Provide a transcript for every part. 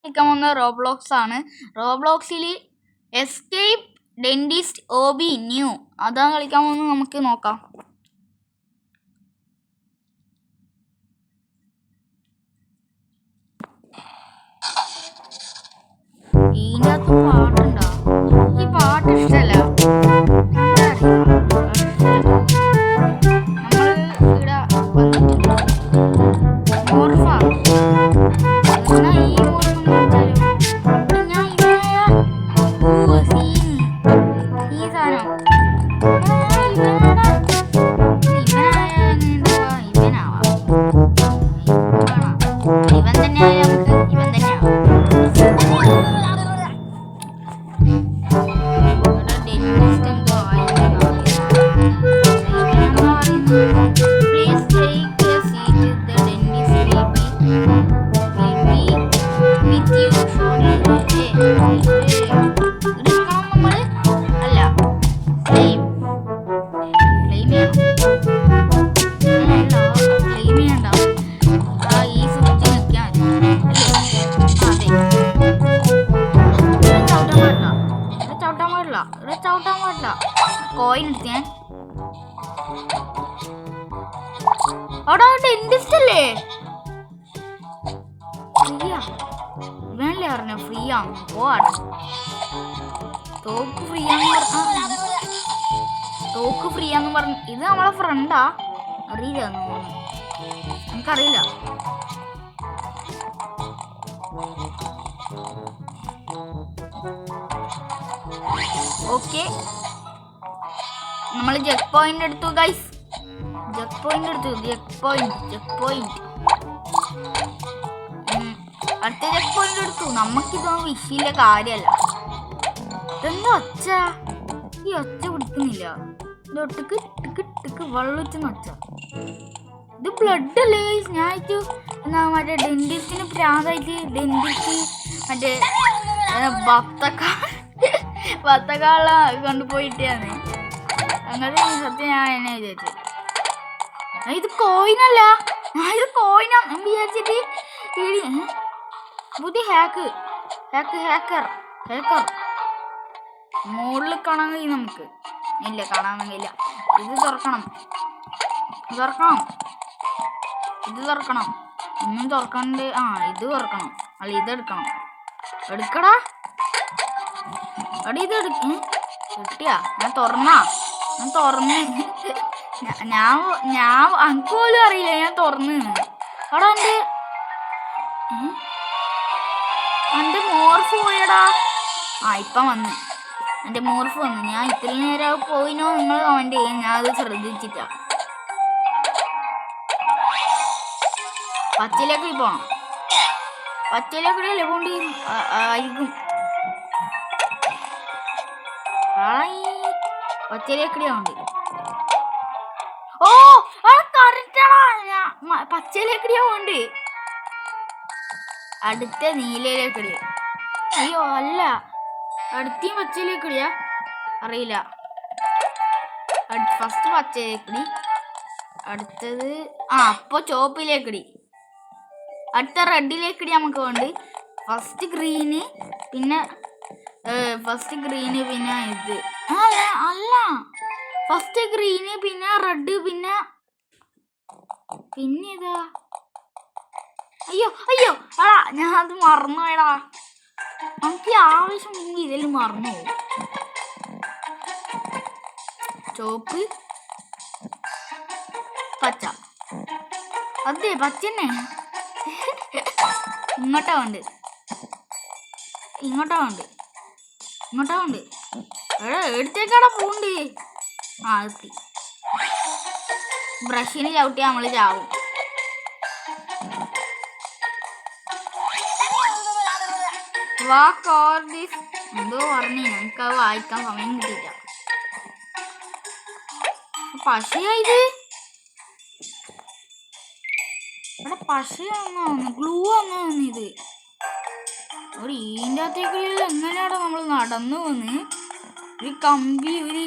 കളിക്കാൻ വന്ന റോബ്ലോക്സ് ആണ്. റോബ്ലോക്സിൽ എസ്കേപ്പ് ഡെന്റിസ്റ്റ് OB ന്യൂ അതാണ് കളിക്കാൻ പോകുന്നത്. നമുക്ക് നോക്കാം. ഇതിൻ്റെ അകത്ത് പാട്ടുണ്ടോ? ഈ പാട്ട് ഇഷ്ടമല്ല. കോയിൻ എടുത്തേ. അവിടെ ഡെന്റിസ്റ്റ് അല്ലേ? ഫ്രീയാ ഇവനല്ലേ പറഞ്ഞ ഫ്രീ ആണ്. പോവാണ് തോക്ക് ഫ്രീ തോക്ക് ഫ്രീ ആന്ന് പറഞ്ഞു. ഇത് നമ്മളെ ഫ്രണ്ടാ? അറിയില്ല, എനിക്കറിയില്ല. ഓക്കെ, നമ്മൾ ജെക്ക് പോയിന്റ് എടുത്തു ഗൈസ്. ജെക്ക് പോയിന്റ് എടുത്തു. ജെക്ക് പോയിന്റ് അടുത്ത ജെക്ക് പോയിന്റ് എടുത്തു. നമുക്കിതൊന്നും വിഷയില്ല കാര്യമല്ല. ഇതെന്താ ഒച്ച? ഈ ഒച്ച പിടിക്കുന്നില്ല. ഇതൊട്ടുക്ക് ടിക്ക് ടിക്ക് വെള്ളത്തിന് ഒച്ച. ഇത് ബ്ലഡ് അല്ലേ ഗൈസ്? ഞാൻ എന്നാ മറ്റേ ഡെന്റിസ്റ്റിന് പ്രാന്തായിട്ട് ഡെന്റിസ്റ്റ് മറ്റേ ബത്തക്കാള കൊണ്ടുപോയിട്ടാണ്. അങ്ങനെ സത്യം ഞാൻ എന്നെ വിചാരിച്ചു. ഇത് കോയിനല്ല, ഇത് കോയിനാന്ന് വിചാരിച്ചിട്ട് പുതിയ ഹാക്കർ മുകളിൽ കാണാൻ കഴിയും നമുക്ക്. ഇല്ല, കാണാൻ കഴിയില്ല. ഇത് തുറക്കണം. ഒന്നും തുറക്കണ്ട്. ഇത് തുറക്കണം. അല്ല, ഇതെടുക്കണം. എടുക്കടാ അടി. ഇത് കിട്ടിയാ? ഞാൻ തുറന്ന് എനിക്ക് പോലും അറിയില്ല ഞാൻ തുറന്ന്. അവിടെ എൻ്റെ മോർഫ് പോയടാ. ഇപ്പം വന്ന് എൻ്റെ മോർഫ് വന്നു. ഞാൻ ഇത്രയും നേരം പോയിനോ നിങ്ങൾ കമൻറ്റ് ചെയ്യാൻ. ഞാൻ അത് ശ്രദ്ധിച്ചിട്ടാ. പച്ചയിലേക്ക് പോണം. പച്ചയിലേക്കൂടെ പോണ്ടി ആയിരിക്കും. പച്ചയിലേക്കൂടെ ഉണ്ട്. ഓ കറക്റ്റാടാ. പച്ചയിലേക്കൂടെ ഉണ്ട്. അടുത്ത നീലയിലേക്കൂടെ. അയ്യോ അല്ല, അടുത്തേം പച്ചയിലേക്കൂടിയാ? അറിയില്ല. ഫസ്റ്റ് പച്ചയിലേക്കൂടി, അടുത്തത് അപ്പോൾ ചുവപ്പിലേക്കൂടി, അടുത്ത റെഡിലേക്കൂടി നമുക്ക് വേണ്ടി. ഫസ്റ്റ് ഗ്രീന്, പിന്നെ ഇത് അല്ല, ഫസ്റ്റ് ഗ്രീന്, പിന്നെ റെഡ്, പിന്നെ ഇതാ. അയ്യോ എടാ, ഞാൻ അത് മറന്നുപോയടാ. നമുക്ക് ആവശ്യമുണ്ടെങ്കിൽ ഇതിൽ മറന്നു പോകും. ചോപ്പ്, പച്ച. അതെ, പച്ചന്നെ. ഇങ്ങോട്ടാ ഉണ്ട്. എടുത്തേക്കാടാ പൂണ്ട്. എത്തി. ബ്രഷിന് ചവിട്ടിയാൽ നമ്മൾ ചാവും. എന്തോ പറഞ്ഞു, ഞങ്ങൾക്കത് വായിക്കാൻ സമയം കിട്ടിയില്ല. പശയായത് ഇവിടെ പശയാണോ ഗ്ലൂ ആണോ ഇത്? ഇതിൻ്റെ അകത്തേക്ക് എങ്ങനെയാണോ നമ്മൾ നടന്നു വന്ന്? ഒരു കമ്പി, ഒരു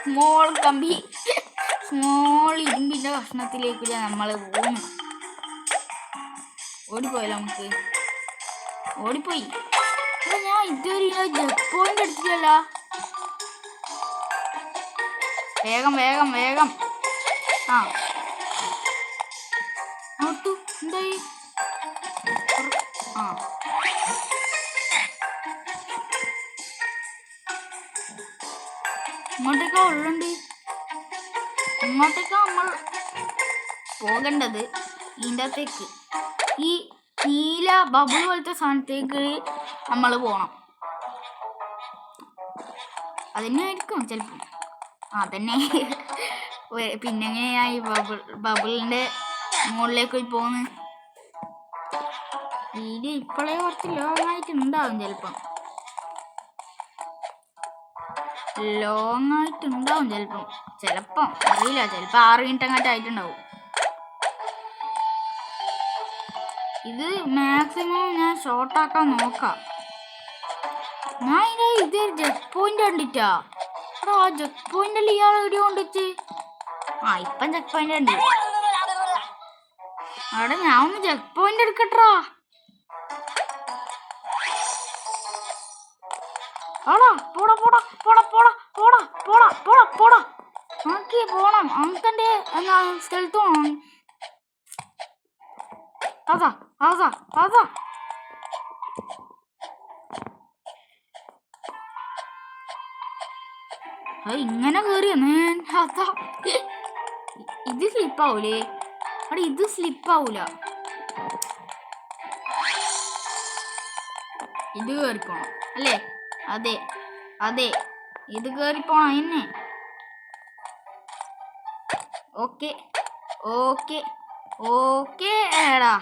സ്മോൾ കമ്പി, സ്മോൾ ഇരുമ്പിൻ്റെ കഷ്ണത്തിലേക്ക് നമ്മൾ പോകുന്നു. ഓടിപ്പോയല്ലോ നമുക്ക്. ഓടിപ്പോയി. ഞാൻ ഇതുവരെ ജെറ്റ് പോയിന്റ് എടുത്തില്ല. വേഗം വേഗം വേഗം. ആ ഓർത്തു എന്തായി? ആ ഇങ്ങോട്ടേക്കാ ഉള്ളുണ്ട്. ഇങ്ങോട്ടേക്കാ നമ്മൾ പോകേണ്ടത്. ഇതിൻ്റെ അകത്തേക്ക് ഈ നീല ബബിൾ പോലത്തെ സാധനത്തേക്ക് നമ്മൾ പോകണം. അതന്നെ ആയിരിക്കും ചിലപ്പോൾ. അതന്നെ. പിന്നെ എങ്ങനെയാ ഈ ബബിളിൻ്റെ മുകളിലേക്ക് പോയി പോകുന്നത്? ഇത് ഇപ്പോഴേ കുറച്ച് ലോങ് ആയിട്ടുണ്ടാവും. ചിലപ്പം അറിയില്ല. ചിലപ്പോൾ 6 മിനിറ്റ് അങ്ങോട്ട് ആയിട്ടുണ്ടാവും. ഇത് മാക്സിമം ഞാൻ ഷോർട്ടാക്കാൻ നോക്കാം. ഞാൻ ഇത് ജെറ്റ് പോയിന്റ് കണ്ടിട്ടാ. ആ ജെറ്റ് പോയിന്റിൽ ഇയാൾ എവിടെയോ കൊണ്ടുവച്ച്. ഇപ്പം ജെറ്റ് പോയിന്റ് ഉണ്ട്. അവിടെ ഞാൻ ഒന്ന് ജെറ്റ് പോയിന്റ് എടുക്കട്ടാ. പോടാ പോടാ പോടാ പോടാ പോടാ പോടാ പോടാ പോടാ പോടാ. നോക്കി പോണം. അങ്കന്റെ സ്ഥലത്ത് പോണം. അതാ അതാ അതാ. ഇങ്ങനെ കേറിയെന്ന്. അതാ ഇത് സ്ലിപ്പാവൂലേ? അവിടെ ഇത് സ്ലിപ്പാവൂല. ഇത് കേറിപ്പോണം അല്ലേ? അതെ അതെ, ഇത് കേറിപ്പോണം എന്നെ. ഓക്കെ ഓക്കെ ഓക്കെ ഏടാ.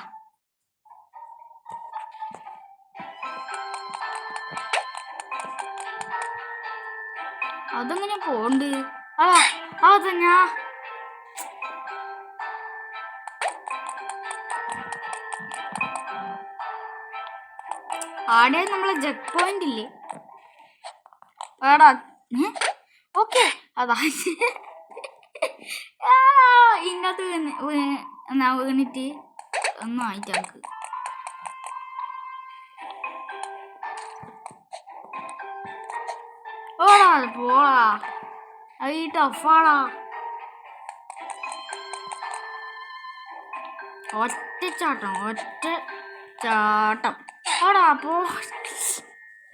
അതെങ്ങനെ പോണ്ട്? അതാ ഞാൻ ആടെ നമ്മളെ ജെറ്റ് പോയിന്റ് ഇല്ലേ? ഓക്കെ അതാ. ഇന്നത്തെ വീണിട്ട് ഒന്നും ആയിട്ട് നമുക്ക് പോടാ. അത് ടഫാടാ. ഒറ്റ ചാട്ടം. ആടാ പോ.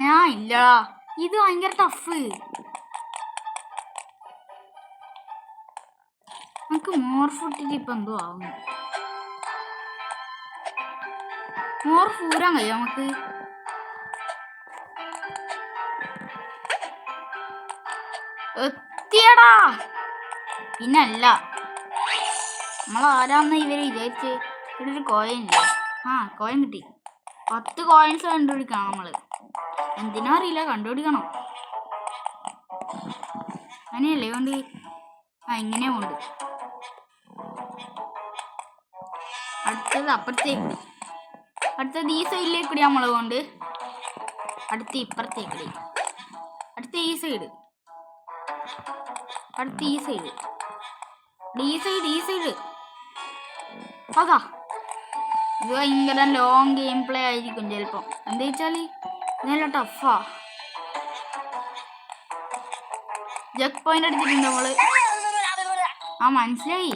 ഞാൻ ഇല്ലടാ. ഇത് ഭയങ്കര ടഫ്. നമുക്ക് മോർഫിട്ടിട്ട് ഇപ്പം എന്തോ ആവുന്നു. മോർഫ് ഊരാൻ കഴിയും നമുക്ക്. എത്തിയടാ. പിന്നല്ല നമ്മളാരാന്ന് ഇവര് വിചാരിച്ച്. ഇവിടെ ഒരു കോയിൻ ഇല്ലേ? കോയിൻ കിട്ടി. 10 കോയിൻസ് കണ്ടുപിടിക്കണം നമ്മള്. എന്തിനാ അറിയില്ല, കണ്ടുപിടിക്കണം. അങ്ങനെയല്ലേ കൊണ്ട്? ഇങ്ങനെ കൊണ്ട്. അടുത്തത് അപ്പുറത്തേക്ക്. അടുത്തത് ഈ സൈഡിലേക്ക് നമ്മൾ കൊണ്ട്. അടുത്ത് ഇപ്പുറത്തേക്ക്. അടുത്ത ഈ സൈഡ്. അടുത്ത ഈ സൈഡ്. ഈ സൈഡ്. അതാ. ഇത് ഭയങ്കര ലോങ് ഗെയിം പ്ലേ ആയിരിക്കും ചിലപ്പം. എന്താ വെച്ചാൽ നല്ല ടഫാ. ജെറ്റ് പോയിന്റ് എടുത്തിട്ടുണ്ട് നമ്മള്. മനസ്സിലായി.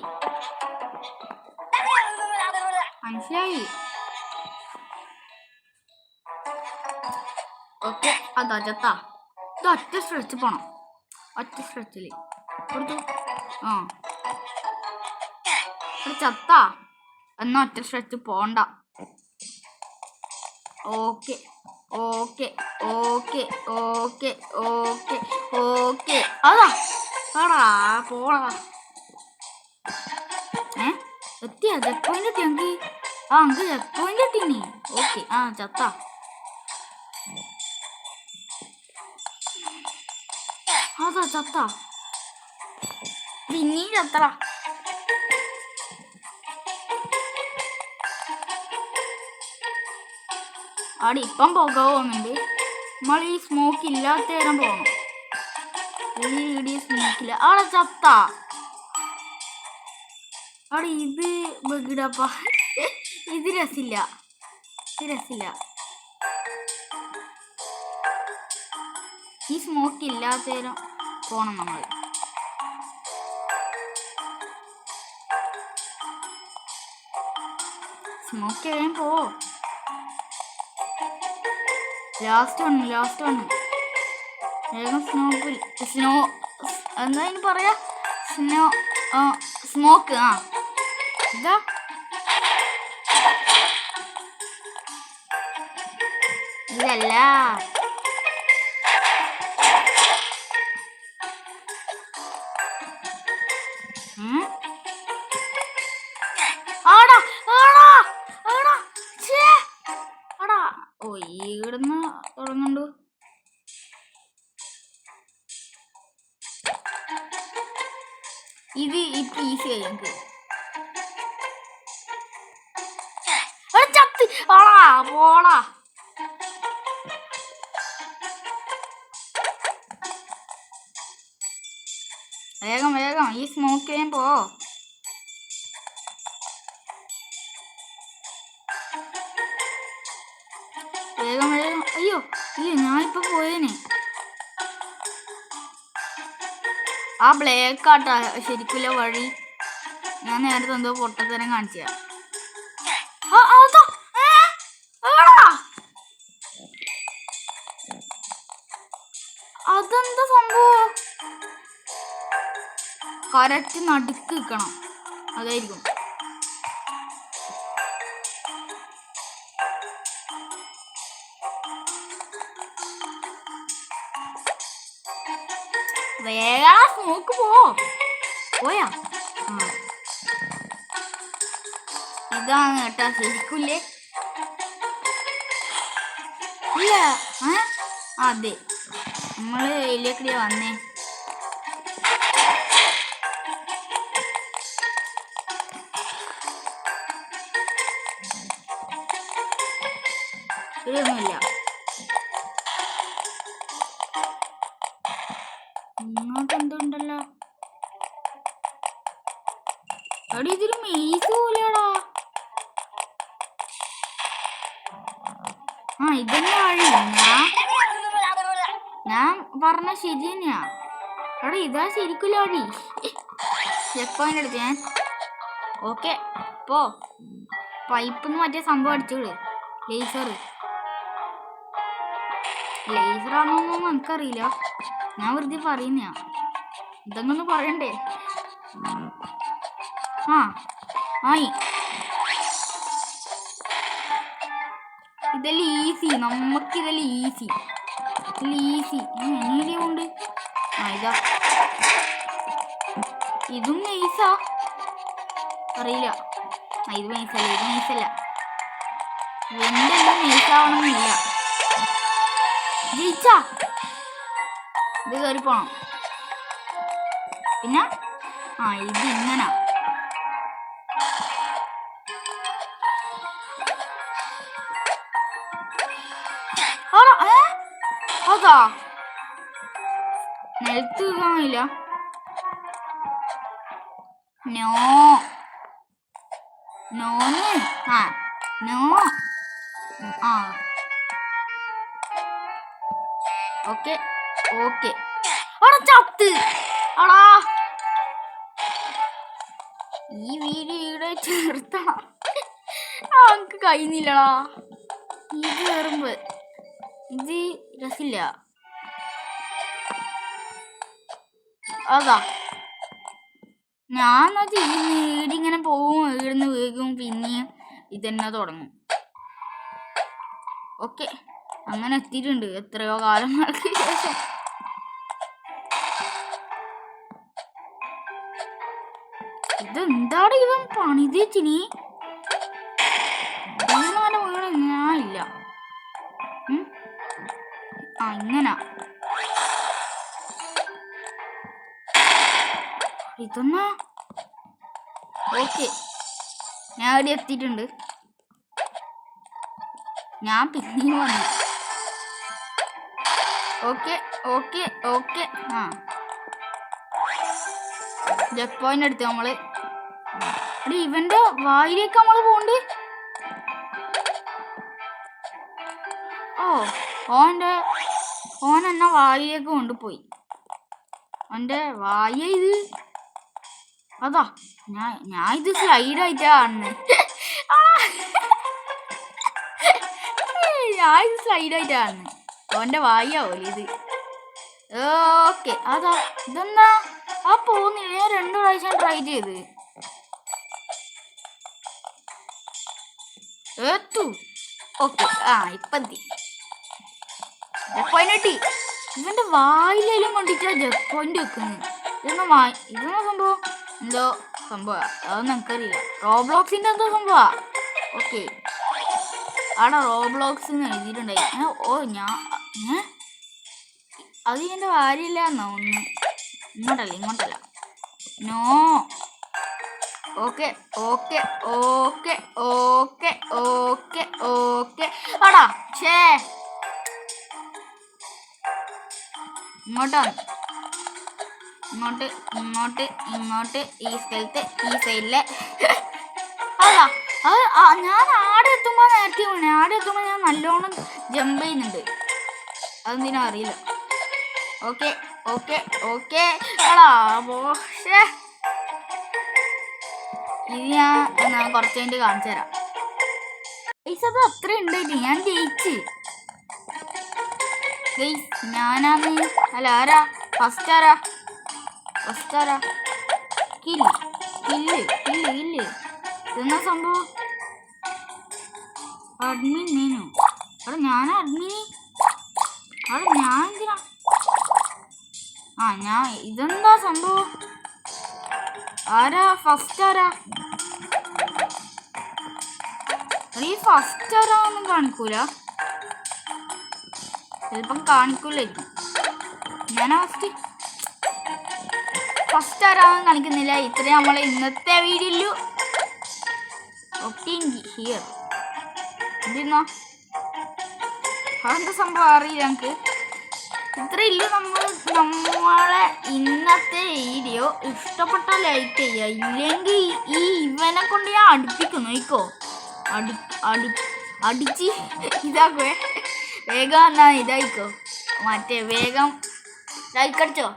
ഓക്കെ അതാ ചത്താ. ഇത് ഒറ്റ സ്ട്രെച്ച് പോണം. ഒറ്റ സ്ട്രെച്ചില് കൊടുത്തു. ചത്താ. എന്നാ ഒറ്റ സ്ട്രെച്ച് പോണ്ട. Okay okay okay okay okay okay. അതാ പോടാ. എത്തിയാ ജെറ്റ് പോയിന്റ് എത്തി എനിക്ക്. എനിക്ക് ജെറ്റ് പോയിന്റ് എത്തിനി. ഓക്കെ ചത്താ. അതാ ചത്താ. പിന്നെയും ചത്തടാ. അവിടെ ഇപ്പം പോകുന്നുണ്ട്. നമ്മൾ ഈ സ്മോക്ക് ഇല്ലാത്ത നേരം പോകണം. ഈ സ്മോക്കില്ല. അവിടെ ചത്താ. അവിടെ ഇത് ബഗിടപ്പ. ഇത് രസില്ല. സ്മോക്ക് ഇല്ലാത്തരം പോണം നമ്മൾ. സ്മോക്ക് ചെയ്യാൻ പോ. ലാസ്റ്റ് വന്നു വേഗം. സ്നോ എന്താ ഇനി പറയാ? സ്മോക്ക്. ഇതാ ഇതല്ല. ഓ ഈടുന്ന് തുടങ്ങണ്ടു. ഇത് ഇപ്പൊ ഈസി ആയി ഞങ്ങക്ക്. ചത്ത് പോടാ. വേഗം ഈ സ്മോക്ക് ചെയ്യാൻ പോ. വേഗം. അയ്യോ ഞാനിപ്പോ പോയേനെ. ആ ബ്ലേക്ക് ആട്ടാ ശരിക്കില്ല വഴി. ഞാൻ നേരത്തെ എന്തോ പൊട്ടത്തരം കാണിച്ച. അതെന്താ സംഭവം? കറക്റ്റ് നടുക്ക് നിൽക്കണം, അതായിരിക്കും. വേഗം സ്മോക്ക് പോയാ. ഇതാണ് കേട്ടാ ശരിക്കില്ലേ? ഇല്ല അതെ നമ്മള് ഇതിലേക്കൂടെ വന്നേ. ഇതൊന്നുമില്ല. ഇങ്ങോട്ട് എന്തുണ്ടല്ലോ? അവിടെ ഇതൊരു മെയ്സ് പോലെയാടാ. ഇതന്നെ വഴി. ഞാൻ പറഞ്ഞ ശരി തന്നെയാ. അവിടെ ഇതാ ശരിക്കില്ല വഴി. ചെക്ക് പോയിന്റ് എടുത്ത് ഞാൻ. ഓക്കെ പോ. പൈപ്പിന്ന് മറ്റേ സംഭവം അടിച്ചോളൂ. ലേസറാണോന്നൊന്നും എനിക്കറിയില്ല. ഞാൻ വെറുതെ പറയുന്നയാ. ഇതെങ്ങനെ പറയണ്ടേ? ആയി. ഇതെല്ലാം ഈസി. നമുക്കിതെല്ലാം ഈസി. ഉണ്ട്. ഇതാ ഇതും നൈസാ. അറിയില്ല. ഇത് നൈസല്ല. എന്റെ നൈസാവണമെന്നില്ല. ജയിച്ചാ ഇത് കയറി പോണം. പിന്നെ ഇത് ഇങ്ങനെ. അതാ നിലത്ത് കാണില്ല. ഓക്കെ ചത്ത്. ഈ വീഡിയോ ഇവിടെ ചേർത്തണം. നമുക്ക് കഴിയുന്നില്ലടാ. ഇത് കയറുമ്പോ ഇത് രസില്ല. അതാ ഞാൻ ഈടിങ്ങനെ പോവും. ഈടുന്ന് വേഗം പിന്നെയും ഇതന്നെ തുടങ്ങും. ഓക്കെ അങ്ങനെ എത്തിയിട്ടുണ്ട് എത്രയോ കാലങ്ങൾക്ക് ശേഷം. ഇതെന്താണ് ഇവൻ പണിതേച്ചിനി? ഇല്ല ഇങ്ങനെ ഇതൊന്നാ. ഓക്കെ ഞാൻ അവിടെ എത്തിയിട്ടുണ്ട്. ഞാൻ പിന്നെയും വന്നു. ഓക്കെ ചെക്ക് പോയിന്റ് എടുത്ത് നമ്മള്. ഇവന്റെ വായിലേക്ക് നമ്മള് പോണ്ട്. ഓന്റെ ഓൻ എന്നാ വായിലേക്ക് കൊണ്ടുപോയി. അവൻ്റെ വായ ഇത് അതാ ഞാൻ ഇത് സ്ലൈഡായിട്ടാ കാണുന്നത്. ഞാൻ ഇത് സ്ലൈഡായിട്ടാ കാണുന്നത്. അവൻ്റെ വായാവൂല ഇത്. ഓക്കെ അതാ ഇതെന്നാ ആ പോകുന്നില്ല. ഞാൻ 2 പ്രാവശ്യം ട്രൈ ചെയ്ത് ഓക്കെ. ഇപ്പത്തി ജെക്ക് ഇവന്റെ വായിലെല്ലാം കൊണ്ടിട്ടാ ജെക്ക് പോയിന്റ് വെക്കുന്നത്. ഇതെന്നാ സംഭവം? എന്തോ സംഭവം അതൊന്നും എനിക്കറിയില്ല. റോബ്ലോക്സിന്റെ എന്തോ സംഭവാ. ഓക്കെ ആടാ റോബ്ലോക്സ് എന്ന് എഴുതിയിട്ടുണ്ടായി. അത് എൻ്റെ വാരിയല്ല എന്നോ ഒന്ന്. ഇങ്ങോട്ടല്ല no. Okay okay okay okay okay okay ആടാ ഛേ ഇങ്ങോട്ട് ഈ സ്ഥലത്ത് ഈ സൈഡിലെ അതാ ഞാൻ ആടെ എത്തുമ്പോൾ നേരത്തെ ആടെ എത്തുമ്പോൾ ഞാൻ നല്ലോണം ജമ്പ് ചെയ്യുന്നുണ്ട്. അതെന്തിനാ അറിയില്ല. ഓക്കെ ഓക്കെ ഓക്കെ ആടാ പക്ഷേ ഇത് ഞാൻ കുറച്ച് കഴിഞ്ഞിട്ട് കാണിച്ചു തരാം. അത് അത്ര ഉണ്ടായിട്ട് ഞാൻ ജയിച്ച്. ഞാനാന്ന് അല്ല ആരാ ഫസ്റ്റ് ആരാ കില്ല് ഇതെന്നാ സംഭവം? അഡ്മിൻ നേനു അവിടെ ഞാനാ അഡ്മിനി. അവിടെ ഞാൻ എന്തിനാ ഞാൻ ഇതെന്താ സംഭവം? ആരാ ഫസ്റ്റ് ഈ ഫസ്റ്റ് ആരാന്നും കാണിക്കൂല. ചിലപ്പം കാണിക്കൂലായിരിക്കും. ഞാനാ ഫസ്റ്റ് ആരാന്നും കാണിക്കുന്നില്ല. ഇത്രയും നമ്മളെ ഇന്നത്തെ വീഡിയോയിലു ഹിയർ എന്തിന്നോ അതെന്താ സംഭവം അറിയില്ല ഞങ്ങൾക്ക്. ഇത്രയില്ല നമ്മളെ ഇന്നത്തെ വീഡിയോ. ഇഷ്ടപ്പെട്ടാൽ ലൈക്ക് ചെയ്യുക. ഇല്ലെങ്കിൽ ഈ ഇവനെ കൊണ്ട് ഞാൻ അടുപ്പിക്കുന്നു. നോക്കോ അടിച്ച് ഇതാക്കുവേ. വേഗം എന്നാ ഇതായിക്കോ. മറ്റേ വേഗം ലൈക്ക് അടിച്ചോ.